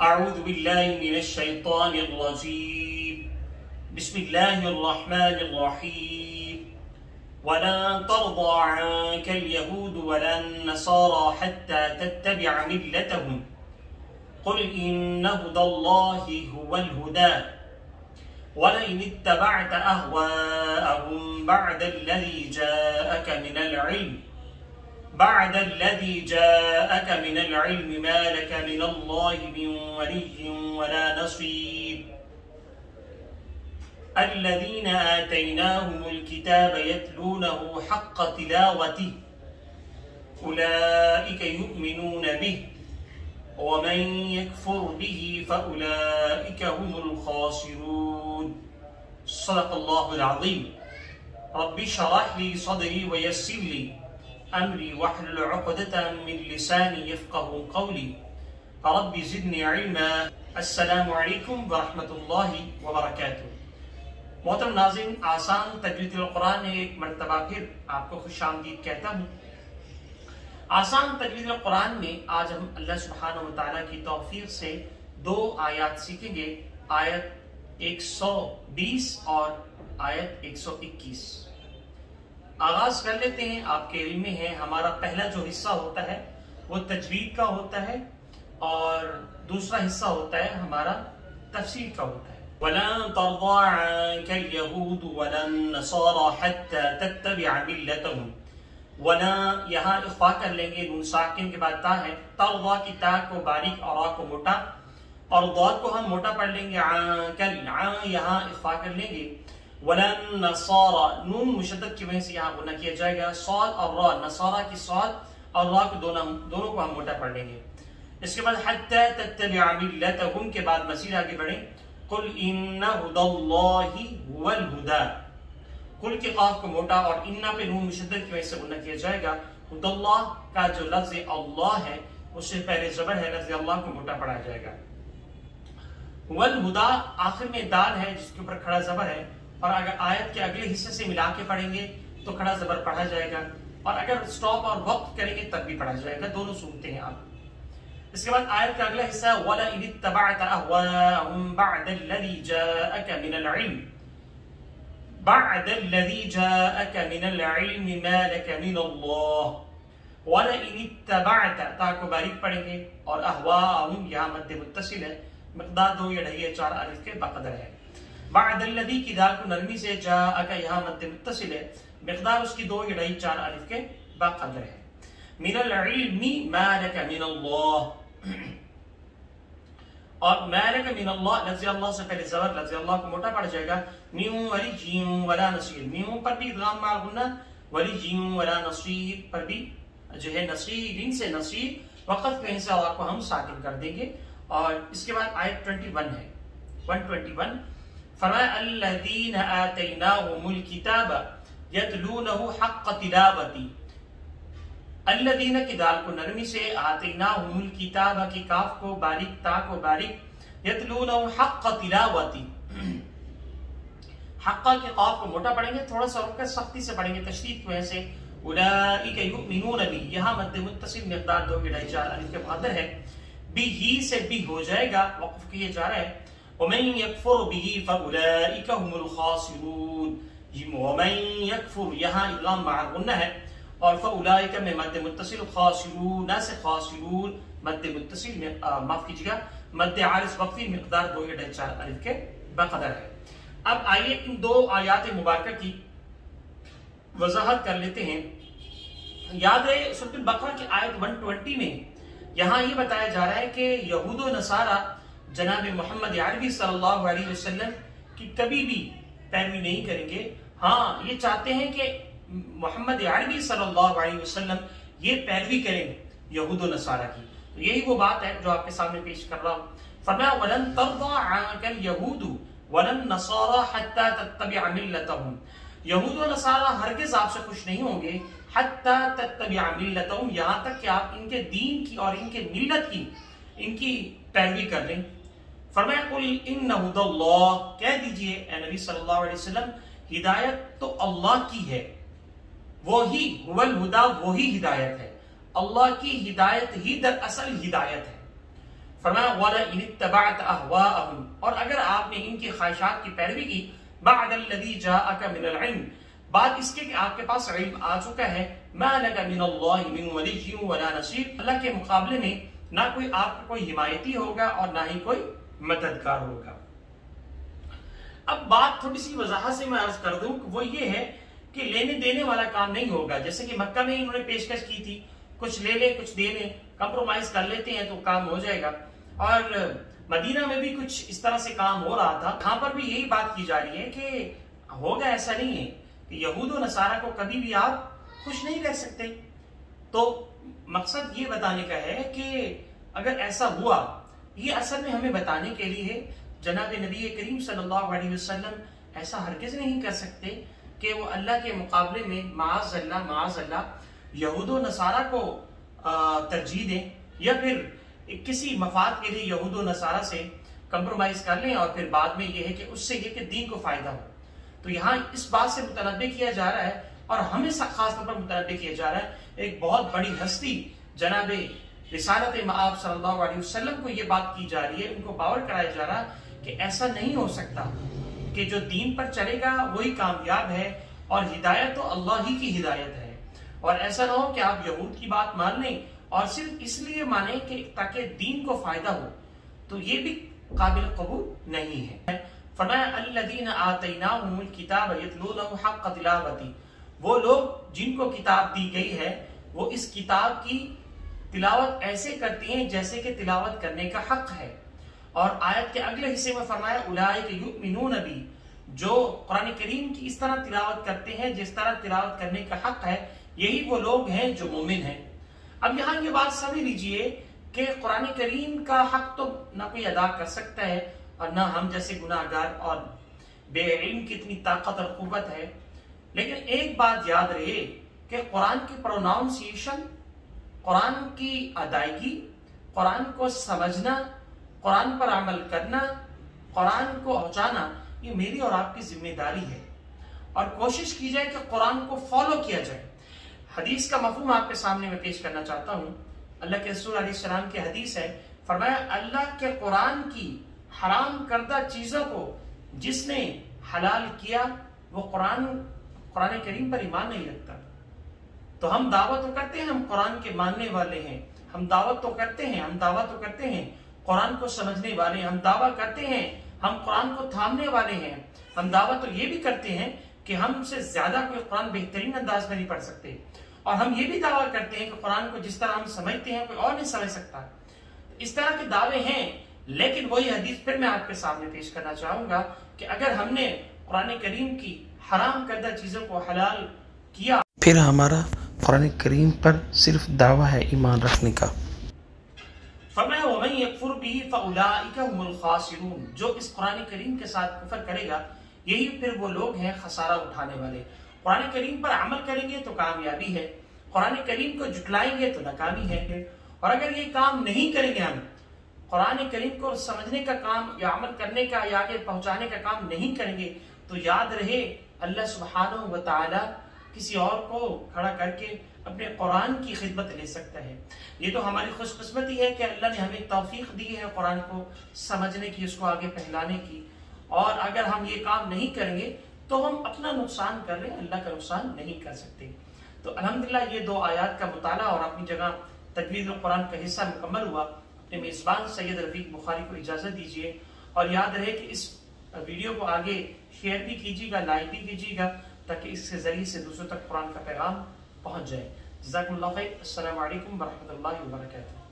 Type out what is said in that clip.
اعوذ باللہ من الشیطان الرجیم بسم اللہ الرحمن الرحیم وَلَن تَرْضَىٰ عَنكَ الْيَهُودُ وَلَا النَّصَارَىٰ حَتَّىٰ تَتَّبِعَ مِلَّتَهُمْ قُلْ إِنَّ هُدَى اللَّهِ هُوَ الْهُدَىٰ وَلَئِنِ اتَّبَعْتَ أَهْوَاءَهُمْ بَعْدَ الَّذِي جَاءَكَ مِنَ الْعِلْمِ مَا لَكَ مِنَ اللَّهِ مِن وَلِيٍّ وَلَا نَصِيرٍ الَّذِينَ آتَيْنَاهُمُ الْكِتَابَ يَتْلُونَهُ حَقَّ تِلَاوَتِهِ أُولَٰئِكَ يُؤْمِنُونَ بِهِ وَمَن يَكْفُرْ بِهِ فَأُولَٰئِكَ هُمُ الْخَاسِرُونَ صدق اللہ العظیم رب اشرح لي صدری ويسر لي امری واحلل عقدۃ من لسانی یفقهوا قولی رب زدنی علما۔ السلام علیکم ورحمۃ اللہ وبرکاتہ۔ محترم ناظرین، آسان تجوید القرآن میں ایک مرتبہ پھر آپ کو خوش آمدید کہتا ہوں۔ آسان تجوید القرآن میں آج ہم اللہ سبحانہ وتعالی کی توفیق سے 2 آیات سیکھیں گے، آیت 120 اور آیت 121۔ آغاز کر لیتے ہیں۔ آپ کے علم میں ہے ہمارا پہلا جو حصہ ہوتا ہے وہ تجوید کا ہوتا ہے اور دوسرا حصہ ہوتا ہے ہمارا تفسیر کا ہوتا ہے۔ وَلَن تَرْضَىٰ عَنكَ الْيَهُودُ وَلَا النَّصَارَىٰ حَتَّىٰ تَتَّبِعَ مِلَّتَهُمْ۔ وَلَا یہاں اخفا کر لیں گے، نون ساکن کے بعد تا ہے، ترضا کی تا کو باریک اور را کو موٹا، اور ضاد کو ہم موٹا پڑھ لیں گے، یہاں اخفا کر لیں گے۔ وَلَن نَصَارَىٰ نون مشدد کی وجہ سے یہاں غنہ کیا جائے گا، صاد اور را، نصارہ کی صاد اور را کو دونوں کو ہم موٹا پڑھ لیں گے۔ اس کے بعد حَتَّىٰ تَتَّبِعَ مِلَّتَهُمْ کے بعد مزید آگے بڑھیں، قُلْ إِنَّ هُدَى اللَّهِ هُوَ الْهُدَىٰ۔ قل کے قاف کو موٹا اور اِنَّا پہ نون مشدد کی وجہ سے غنہ کیا جائے گا۔ ہُدَى اللہ کا جو لفظ اللہ ہے اس سے پہلے زبر ہے، لفظ اللہ کو موٹا پڑھا جائے گا۔ هُوَ الْهُدَىٰ آخر میں دال ہے جس کے اوپر کھڑا زبر ہے، اور اگر آیت کے اگلے حصے سے ملا کے پڑھیں گے تو کھڑا زبر پڑھا جائے گا، اور اگر سٹاپ اور وقت کریں گے تب بھی پڑھا جائے گا، دونوں سنتے ہیں آپ۔ اس کے بعد آیت کا اگلا حصہ وَلَئِنِ اتَّبَعْتَ أَهْوَاءَهُمْ بَعْدَ الَّذِي جَاءَكَ مِنَ الْعِلْمِ مَا لَكَ مِنَ اللَّهِ وَلَئِنِ اتَّبَعْتَ تا کو باریک پڑھیں گے، اور أَهْوَاءَهُمْ یہاں مد متصل ہے، مقدار 2 یا 4 الف کے بقدر ہے۔ بعد الذی کی دال کو نرمی سے، جاءک یہاں مد متصل ہے، مقدار اس کی 2 یا 4 الف کے بقدر ہے۔ من العلم ما لک من اللہ، اور ما لک من اللہ، لفظ اللہ سے پہلے زبر، لفظ اللہ کو موٹا پڑ جائے گا، من ولی ولا نصیر، من پر بھی ادغام مع غنہ، ولی ولا نصیر پر بھی جو ہے نصیرین سے نصیر وقت پہ سے اور کو ہم ساکن کر دیں گے۔ اور اس کے بعد آیت 21 ہے، 121 فرمایا الذین آتیناہم الکتاب یتلونہ حق تلاوتی، الذین کی دال کو نرمی سے، آتیناہم الکتاب کی کاف کو باریک، تا کو باریک، یتلونہ حق تلاوتی، حقہ کے قاف کو موٹا پڑھیں گے، تھوڑا سا رک کر سختی سے پڑھیں گے تشدید کی وجہ سے، اولئک یؤمنون بہ، یہاں مد متصل مقدار 2 یا 4 الف کے بقدر ہے، بھی سے بھی ہو جائے گا، وقف کیے جا رہا ہے۔ وَمَن يَكْفُرْ بِهِ فَأُولَئِكَ هُمُ الْخَاسِرُونَ، وَمَن يَكْفُرْ یہاں ادغام مع غنہ ہے، اور فَأُولَئِكَ میں مد متصل، خاسرون سے خاسرون مد متصل، معاف کیجیے گا مد عارض وقفی، مقدار 2 یا 4 الف کے بقدر ہے۔ اب آئیے ان 2 آیات مبارکہ کی وضاحت کر لیتے ہیں۔ یاد رہے سورۃ البقرہ کی آیت 120 میں یہاں یہ بتایا جا رہا ہے کہ یہود و نصارہ جناب محمد عربی صلی اللہ علیہ وسلم کی کبھی بھی پیروی نہیں کریں گے، ہاں یہ چاہتے ہیں کہ محمد عربی صلی اللہ علیہ وسلم یہ پیروی کریں یہود و نصارہ کی۔ تو یہی وہ بات ہے جو آپ کے سامنے پیش کر رہا ہوں۔ فرمایا وَلَن تَرْضَىٰ عَنكَ الْيَهُودُ وَلَا النَّصَارَىٰ حَتَّىٰ تَتَّبِعَ مِلَّتَهُمْ، یہود و نصارہ ہرگز آپ سے خوش نہیں ہوں گے، حَتَّىٰ تَتَّبِعَ مِلَّتَهُمْ یہاں تک کہ آپ ان کے دین کی اور ان کے ملت کی، ان کی پیروی کر لیں۔ فرمایا قُلْ إِنَّ هُدَى اللَّهِ، کہہ دیجئے اے نبی صلی اللہ علیہ وسلم، ہدایت تو اللہ کی ہے، وہی هُوَ الْهُدَىٰ وہی ہدایت ہے، اللہ کی ہدایت ہی دراصل ہدایت ہے۔ فرمایا وَلَئِنِ اتَّبَعْتَ أَهْوَاءَهُمْ، اور اگر آپ نے ان کی خواہشات کی پیروی کی، بَعْدَ الَّذِي جَاءَكَ مِنَ الْعِلْمِ، بعد اس کے کہ آپ کے پاس علم آ چکا ہے، مَا لَكَ مِنَ اللَّهِ مِنْ وَلِيٍّ وَلَا نَصِيرٍ، اللہ کے مقابلے میں نہ کوئی آپ کا کوئی حمایتی ہوگا اور نہ ہی کوئی مددگار ہوگا۔ اب بات تھوڑی سی وضاحت سے میں عرض کر دوں کہ وہ یہ ہے کہ لینے دینے والا کام نہیں ہوگا، جیسے کہ مکہ میں انہوں نے پیشکش کی تھی، کچھ لے لے کچھ دے لیں، کمپرومائز کر لیتے ہیں تو کام ہو جائے گا، اور مدینہ میں بھی کچھ اس طرح سے کام ہو رہا تھا، یہاں پر بھی یہی بات کی جا رہی ہے کہ ہوگا ایسا نہیں ہے کہ یہود و نصارہ کو کبھی بھی آپ خوش نہیں کر سکتے۔ تو مقصد یہ بتانے کا ہے کہ اگر ایسا ہوا، یہ اصل میں ہمیں بتانے کے لیے جناب نبی کریم صلی اللہ علیہ وسلم ایسا ہرگز نہیں کر سکتے کہ وہ اللہ کے مقابلے میں معاذ اللہ یہود و نصارہ کو ترجیح دیں، یا پھر کسی مفاد کے لیے یہود و نصارہ سے کمپرومائز کر لیں، اور پھر بعد میں یہ ہے کہ اس سے یہ کہ دین کو فائدہ ہو۔ تو یہاں اس بات سے متنبہ کیا جا رہا ہے، اور ہمیں خاص طور پر متنبہ کیا جا رہا ہے، ایک بہت بڑی ہستی جناب رسالت مآب صلی اللہ علیہ وسلم کو یہ بات کی جا رہی ہے، ان کو باور کرایا جا رہا ہے کہ ایسا نہیں ہو سکتا کہ جو دین پر چلے گا وہی کامیاب ہے، اور ہدایت تو اللہ ہی کی ہدایت ہے، اور ایسا نہ ہو کہ آپ یہود کی بات مان لیں اور صرف اس لیے مانیں کہ تاکہ دین کو فائدہ ہو، تو یہ بھی قابل قبول نہیں ہے۔ فرمایا الذین آتیناہم الکتاب یتلونہ حق تلاوتہ، وہ لوگ جن کو کتاب دی گئی ہے وہ اس کتاب کی تلاوت ایسے کرتی ہیں جیسے کہ تلاوت کرنے کا حق ہے۔ اور آیت کے اگلے حصے میں فرمایا اولئک یؤمنون بی، جو قرآن کریم کی اس طرح تلاوت کرتے ہیں جس طرح تلاوت کرنے کا حق ہے، یہی وہ لوگ ہیں جو مومن ہیں۔ اب یہاں یہ بات سمجھ لیجئے کہ قرآن کریم کا حق تو نہ کوئی ادا کر سکتا ہے، اور نہ ہم جیسے گناہگار اور بے علم کی اتنی طاقت اور قوت ہے، لیکن ایک بات یاد رہے کہ قرآن کی پروناؤنسیشن، قرآن کی ادائیگی، قرآن کو سمجھنا، قرآن پر عمل کرنا، قرآن کو پہنچانا، یہ میری اور آپ کی ذمہ داری ہے، اور کوشش کی جائے کہ قرآن کو فالو کیا جائے۔ حدیث کا مفہوم آپ کے سامنے میں پیش کرنا چاہتا ہوں۔ اللہ کے رسول علیہ السلام کی حدیث ہے، فرمایا اللہ کے قرآن کی حرام کردہ چیزوں کو جس نے حلال کیا وہ قرآن کریم پر ایمان نہیں رکھتا۔ تو ہم دعوت تو کرتے ہیں ہم قرآن کے ماننے والے ہیں، ہم دعوت تو کرتے ہیں قرآن کو سمجھنے والے ہیں، ہم دعویٰ کرتے ہیں ہم قرآن کو تھامنے والے ہیں، ہم دعوت تو یہ بھی کرتے ہیں کہ ہم سے زیادہ کوئی قرآن بہترین انداز میں نہیں پڑھ سکتے، اور ہم یہ بھی دعویٰ کرتے ہیں کہ قرآن کو جس طرح ہم سمجھتے ہیں کوئی اور نہیں سمجھ سکتا۔ اس طرح کے دعوے ہیں، لیکن وہی حدیث پھر میں آپ کے سامنے پیش کرنا چاہوں گا کہ اگر ہم نے قرآن کریم کی حرام کردہ چیزوں کو حلال کیا، پھر ہمارا قرآن کریم پر صرف دعویٰ ہے ایمان رکھنے کا۔ فرمایا وَمَن يَكْفُرْ بِهِ فَأُولَٰئِكَ هُمُ الْخَاسِرُونَ، جو اس قرآن کریم کے ساتھ کفر کرے گا یہی پھر وہ لوگ ہیں خسارہ اٹھانے والے۔ قرآن کریم پر عمل کریں گے تو کامیابی ہے، قرآن کریم کو جھٹلائیں گے تو ناکامی ہے، اور اگر یہ کام نہیں کریں گے، ہم قرآن کریم کو سمجھنے کا کام یا عمل کرنے کا یا آگے پہنچانے کا کام نہیں کریں گے، تو یاد رہے اللہ سبحانہ و تعالی کسی اور کو کھڑا کر کے اپنے قرآن کی خدمت لے سکتا ہے۔ یہ تو ہماری خوش قسمتی ہے کہ اللہ نے ہمیں توفیق دی ہے قرآن کو سمجھنے کی، اس کو آگے پھیلانے کی، اور اگر ہم یہ کام نہیں کریں گے تو ہم اپنا نقصان کر رہے ہیں، اللہ کا نقصان نہیں کر سکتے۔ تو الحمدللہ یہ دو آیات کا مطالعہ اور اپنی جگہ تجوید القرآن کا حصہ مکمل ہوا۔ اپنے میزبان سید رفیق بخاری کو اجازت دیجیے، اور یاد رہے کہ اس ویڈیو کو آگے شیئر بھی کیجیے گا، لائک بھی کیجیے گا، تاکہ اس کے ذریعے سے دوسروں تک قرآن کا پیغام پہنچ جائے۔ جزاکم اللہ خیر۔ السلام علیکم ورحمۃ اللہ وبرکاتہ۔